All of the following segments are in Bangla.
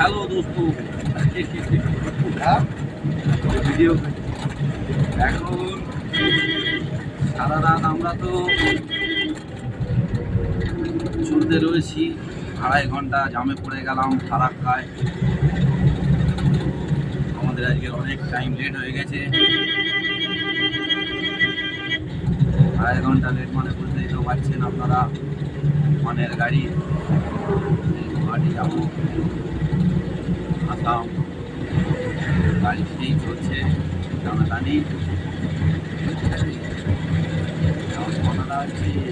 হ্যালো দোস্ত ভিডিও এখন সারা রাত আমরা তো চলতে রয়েছি, 2.5 ঘন্টা জামে পড়ে গেলাম ফারাক্কায়। আমাদের আজকে অনেক টাইম লেট হয়ে গেছে, 2.5 ঘন্টা লেট মানে বুঝতেই তো পারছেন আপনারা। মানের গাড়ি গুয়াহাটি যাবো, আসাম গাড়ি সেই চলছে টানাটানি। কথাটা হচ্ছে যে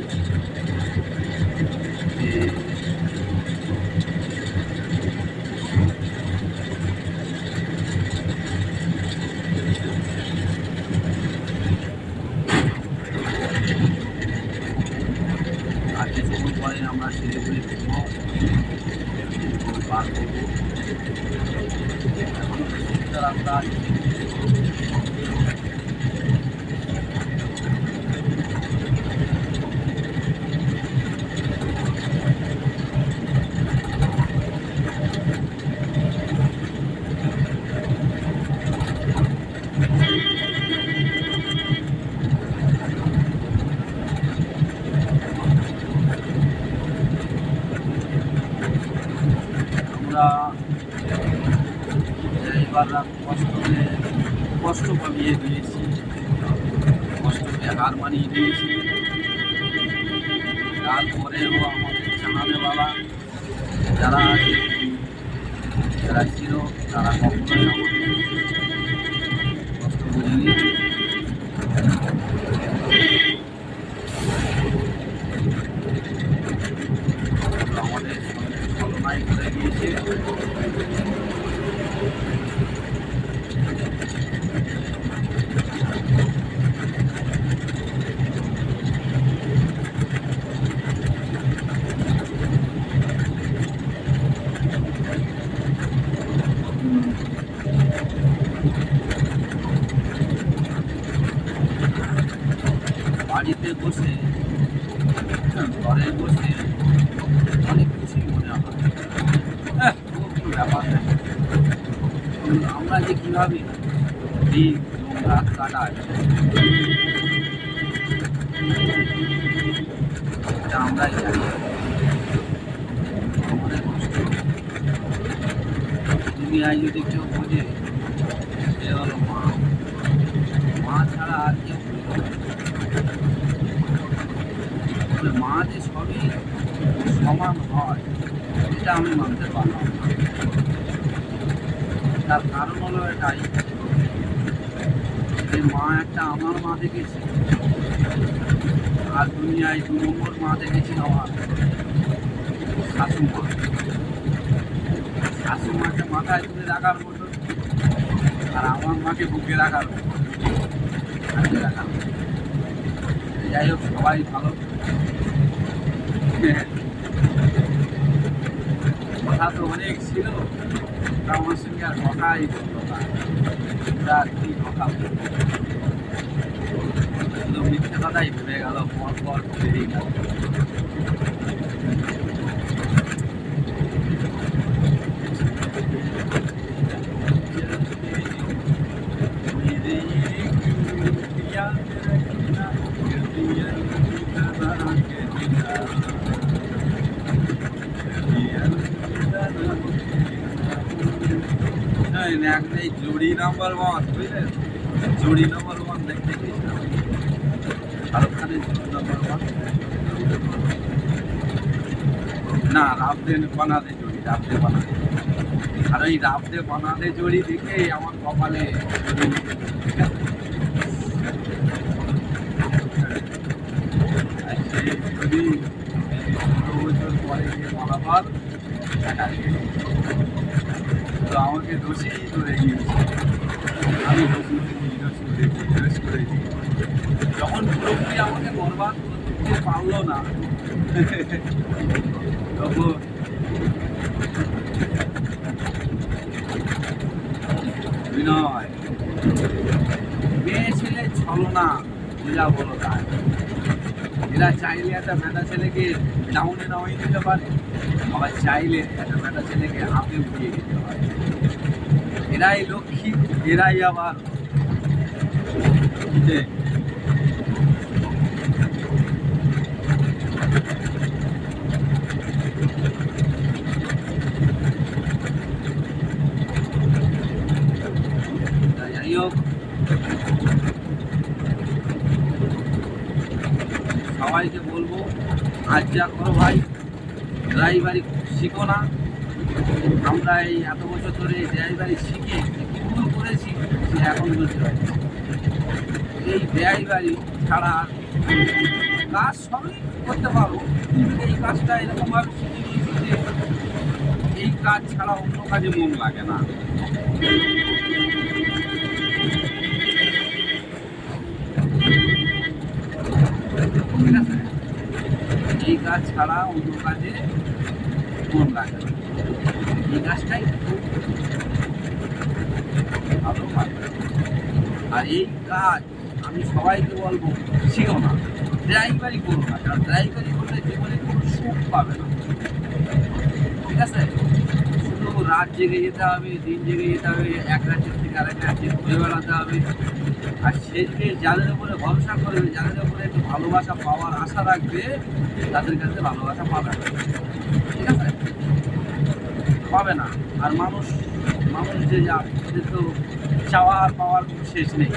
আর কিছুক্ষণ পরে আমরা শিলিগুড়ি ঘুরবো, পার করবো। এখন সুবিধা রাস্তা আমরা ড্রাইভাররা কষ্ট কমিয়ে দিয়েছি, কষ্টকে হার মানিয়ে দিয়েছি। তারপরেও আমাদের জানানেওয়ালা যারা ছিল তারা কখনোই আমাদের কষ্ট বুঝেনি। আমাদের ছলনাই করে দিয়েছে। বাড়িতে বসে ঘরে বসে অনেক কিছুই মনে হয়, কোনো ব্যাপার নেই। আমরা যে কীভাবে দিন রাত কাটাই এটা আমরাই জানি। আমাদের কষ্ট দুনিয়ায় যদি কেউ বোঝে সে হলো মা। মা ছাড়া আর কেউ মা যে সবই সমান হয় এটা আমি মানতে পারলাম। তার কারণ হলো এটাই যে মা একটা আমার মা দেখেছি, আর দুনিয়ায় 2 নম্বর মা দেখেছি আমার শাশুমা। শাশুমাকে মাথায় তুলে রাখার মতো, আর আমার মাকে বুকে রাখার মতো। যাই হোক, সবাই ভালো। কথা তো অনেক ছিল, আমার সঙ্গে আর কথাই বললো না, কি কথা শুধু মিথ্যে কথাই ভেবে গেল, পর পর বেরিয়ে গেল। এই জুড়ি নাম্বার 1 বুঝলেন, জুড়ি নাম্বার 1 দেখতে গিয়েছিলাম, শাহরুখ খানের জুড়ি নাম্বার 1 না, রাবদে বানাদে জুড়ি, রাবদে বানাদে। আর ওই রাবদে বানাদে জুড়ি দেখেই আমার কপালে যদি 15 বছর পরে গিয়ে মালাবার তো আমাকে দোষী ধরে গিয়েছে। আমি দোষ করেছি। যখন পুরোপুরি আমাকে বরবাদ করতে পারলো না তখন বিনয় মেয়ে ছেলে ছলনা বোঝা বলো তাই। এরা চাইলে একটা ব্যাটা ছেলেকে ডাউনে নামিয়ে দিতে পারে, আবার চাইলে একটা ব্যাটা ছেলেকে আপে উঠিয়ে দিতে পারে। এরাই লক্ষ্মী, এরাই আবার যাই হোক, সবাইকে বলবো আজ যা করো ভাই, ড্রাইভারি শিখো না। আমরা এই এত বছর ধরে ড্রাইভারি শিখে কি ভুল করেছি সে এখন বুঝতে পারি। এই ড্রাইভারি ছাড়া কাজ সবই করতে পারো, কিন্তু এই কাজটা এরকমভাবে শিখে নিয়েছি যে এই কাজ ছাড়া অন্য কাজে মন লাগে না। ঠিক আছে, এই কাজ ছাড়া অন্য কাজে মন লাগে না। এই কাজটাই খুব ভালো কাজ। আর এই কাজ আমি সবাইকে বলবো শিখো না, ড্রাইভারি করো না, কারণ ড্রাইভারি করলে জীবনে কোনো সুখ পাবে না। ঠিক আছে, শুধু রাত জেগে যেতে হবে, দিন জেগে যেতে হবে, এক রাজ্যের থেকে আরেক রাজ্যে ঘুরে বেড়াতে হবে। আর সেদিকে যাদের উপরে ভরসা করবে, যাদের উপরে একটু ভালোবাসা পাওয়ার আশা রাখবে, তাদের কাছে ভালোবাসা পাবে না। ঠিক আছে, পাবে না। আর মানুষ যে যাদের তো চাওয়া আর পাওয়ার কোনো শেষ নেই।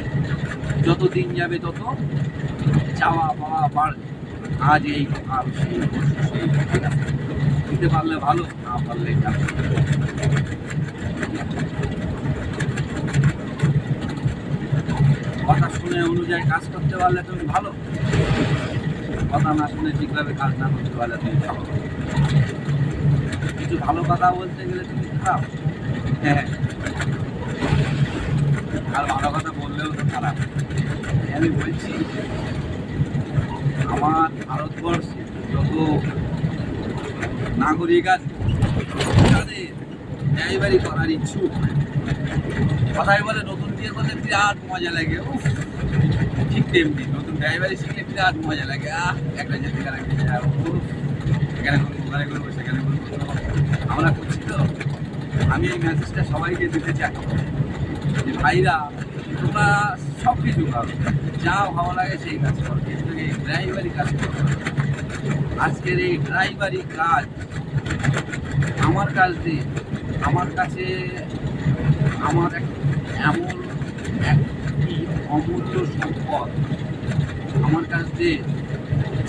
যত দিন যাবে তত চাওয়া পাওয়া বাড়বে। আজ এই, কাল সেই, পরশু সেই। ঠিক আছে, দিতে পারলে ভালো, না পারলে যাবে। কথা শুনে অনুযায়ী কাজ করতে পারলে তুমি ভালো, কথা না শুনে ঠিকভাবে কাজ না করতে পারলে তুমি ভালো। কিছু ভালো কথা বলতে গেলে তুমি খারাপ, হ্যাঁ, আর ভালো কথা বললেও তো খারাপ। আমি বলছি আমার ভারতবর্ষে যত নাগরিক আছে তাদের ড্রাইভারি করার ইচ্ছুক, কথাই বলে নতুন বিয়ে করলে বিরাট মজা লাগে। ঠিক তেমনি নতুন ড্রাইভারি শিখলে বিরাট মজা লাগে। একটা জায়গা রাখতে যাবো, এখানে করবো, ওখানে করবো, সেখানে করবো। আমরা করছি তো। আমি এই মেসেজটা সবাইকে দিতে চাই যে ভাইরা, তোমরা সব কিছু করো, যা ভালো লাগে সেই কাজ করো, কিন্তু এই ড্রাইভারি কাজ করো। আজকের এই ড্রাইভারি কাজ আমার কাছে আমার এমন একটি অমূল্য সম্পদ আমার কাছ দিয়ে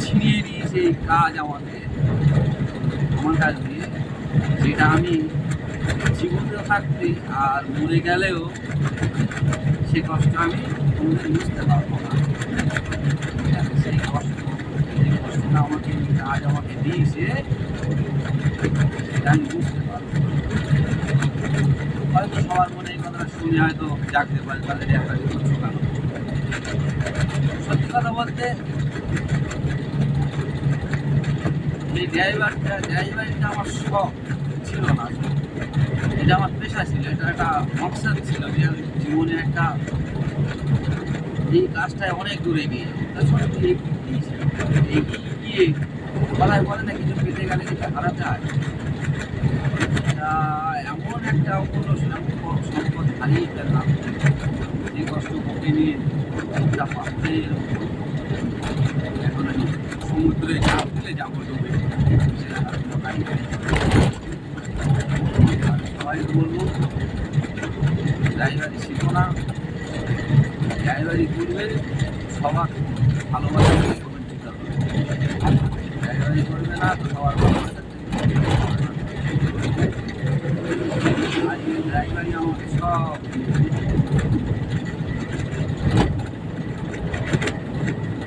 ছিনিয়ে নিয়েছে এই কাজ আমার কাছ দিয়ে, যেটা আমি জীবনে থাকতে আর মরে গেলেও সে কষ্ট আমি কোনোদিন বুঝতে পারবো না। সেই কষ্টটা আমাকে কাজ আমাকে দিয়েছে, সেটা আমি বুঝতে পারবো। হয়তো সবার মনে এই কথাটা শুনে হয়তো জাগতে পারে, তাদের একটা করছো কেন। সত্যি কথা বলতে এই ড্রাইভারিটা আমার শখ ছিল না, এটা আমার পেশা ছিল, এটা একটা মকসদ ছিল যে আমি জীবনে একটা এই কাজটায় অনেক দূরে গিয়ে এগিয়ে বলায় বলে না কিছু পেতে গেলে কিছু হারাতে হয়। এমন একটা সম্পদ হারিয়ে ফেললাম, যে কষ্ট বুকে নিয়ে একটা পাত্রের এখন আমি সমুদ্রে চাপ দিলে যাবো ডুবে। সবাই বলবো ড্রাইভারি শিখো না, ড্রাইভারি করবে সবার ভালোবাসা ড্রাইভারি করবে না তো সবার ভালোবাসা। আজকে ড্রাইভারি আমাকে সব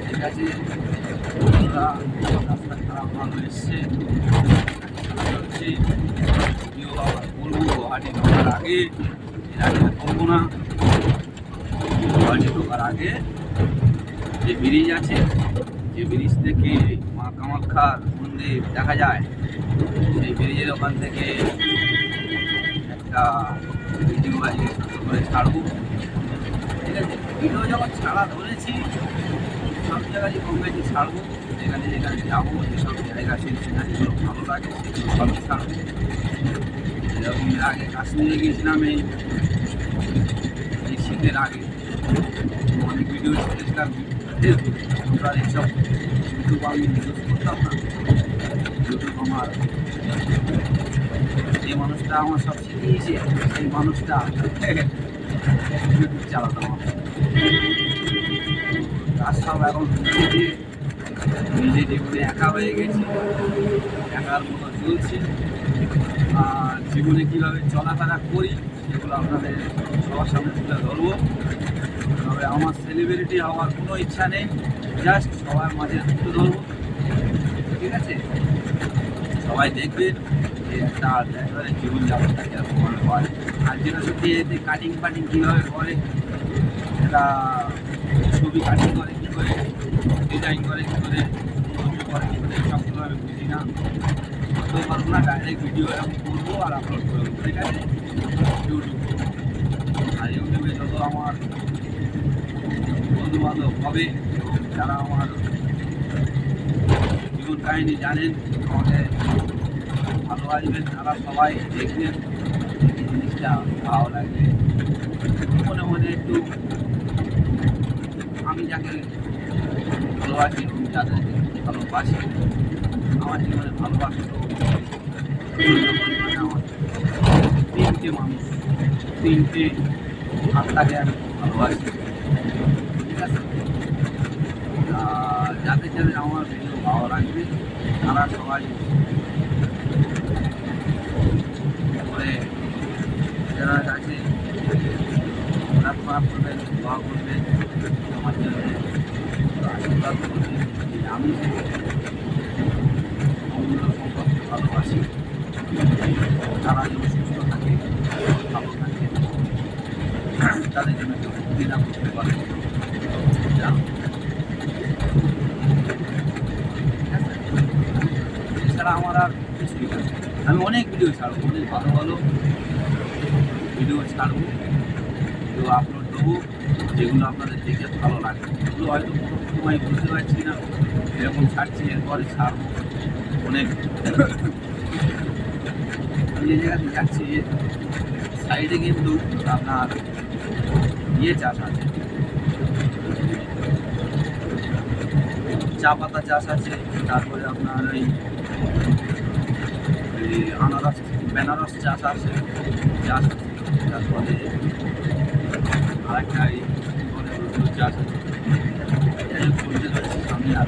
ঠিক আছে। রাস্তা খারাপ ভালো এসছে, বলবো গুয়াহাটি ঢোকার আগে, এর আগে করবো না। গুয়াহাটি ঢোকার আগে যে ব্রিজ আছে, যে ব্রিজ থেকে মা কামাখ্যার মন্দির দেখা যায়, সেই ব্রিজের ওখান থেকে একটা ভিডিও করে ছাড়বো। ঠিক আছে, ভিডিও যখন ছাড়া ধরেছি সব জায়গায় কমেডি ছাড়বো, যেখানে যেখানে যাবো, যেসব জায়গা সেই সিনারিগুলো ভালো লাগে সেগুলো সবই ছাড়বো। যেরকম এর আগে কাশ্মীরে গিয়েছিলাম এই শীতের আগে, অনেক ভিডিও ছেড়েছিলাম আমরা এইসব ইউটিউব আমি ইউজ করতাম না। ইউটিউব আমার যে মানুষটা আমার সব শিখিয়েছে সেই মানুষটা ইউটিউব চালাতাম আমার। তার সব এখন নিজে জীবনে একা হয়ে গেছি, একার মতো চলছি। আর জীবনে কীভাবে চলাফেরা করি সেগুলো আপনাদের সবার সামনে তুলে ধরবো। তবে আমার সেলিব্রিটি হওয়ার কোনো ইচ্ছা নেই, জাস্ট সবার মাঝে তুলে ধরবো, ঠিক আছে? সবাই দেখবেন যে একটা ড্রাইভারের জীবনযাপনটা কীরকমভাবে হয়, আর যেটা সত্যি এতে কাটিং ফাটিং কীভাবে করে, এটা ছবি কাটিং করে কী করে, ডিজাইন করে কী করে, করে কী করে, সবগুলো আমি বুঝি না, বুঝতেও পারবো না। ডাইরেক্ট ভিডিও আমি করবো আর আপলোড করবো, ঠিক আছে? ইউটিউব আর ইউটিউবে যত আমার বন্ধু বান্ধব হবে এবং যারা আমার জীবন কাহিনী জানেন, আমাকে ভালোবাসবেন, তারা সবাই দেখবেন। এই জিনিসটা ভালো লাগবে, মনে মনে একটু আমি যাকে ভালোবাসি এবং যাদেরকে ভালোবাসি, আমার জীবনে ভালোবাসা আমার তিনটে মানুষ, তিনটে আত্মাকে আমি ভালোবাসি, ঠিক আছে? যাদের যাদের আমার ভিডিও ভালো লাগবে তারা সবাই করে যারা কাছে খারাপ করবেন, দোয়া করবেন, আমার জন্য আশীর্বাদ করবেন। আমি অমূল্য সম্পর্কে ভালোবাসি, তারা যেন সুস্থ থাকে, ভালো থাকে, তাদের জন্য কেউ ক্ষতি না করতে পারে। এছাড়া আমার আর কিছুই না। আমি অনেক ভিডিও ছাড়বো, অনেক ভালো ভালো ভিডিও ছাড়বো, ভিডিও আপলোড দেবো, যেগুলো আপনাদের দেখে ভালো লাগে। এগুলো হয়তো কোনো সময় বুঝতে পারছি না, এরকম ছাড়ছি, এরপরে ছাড়বো অনেক। যে জায়গাতে যাচ্ছি সাইডে কিন্তু আপনার চাষ আছে, চা পাতা চাষ আছে, তারপরে আপনার এই আনারস বেনারস চাষ আছে, তারপরে আরেকটা চাষ আছে, চলতে চলছে সামনে আর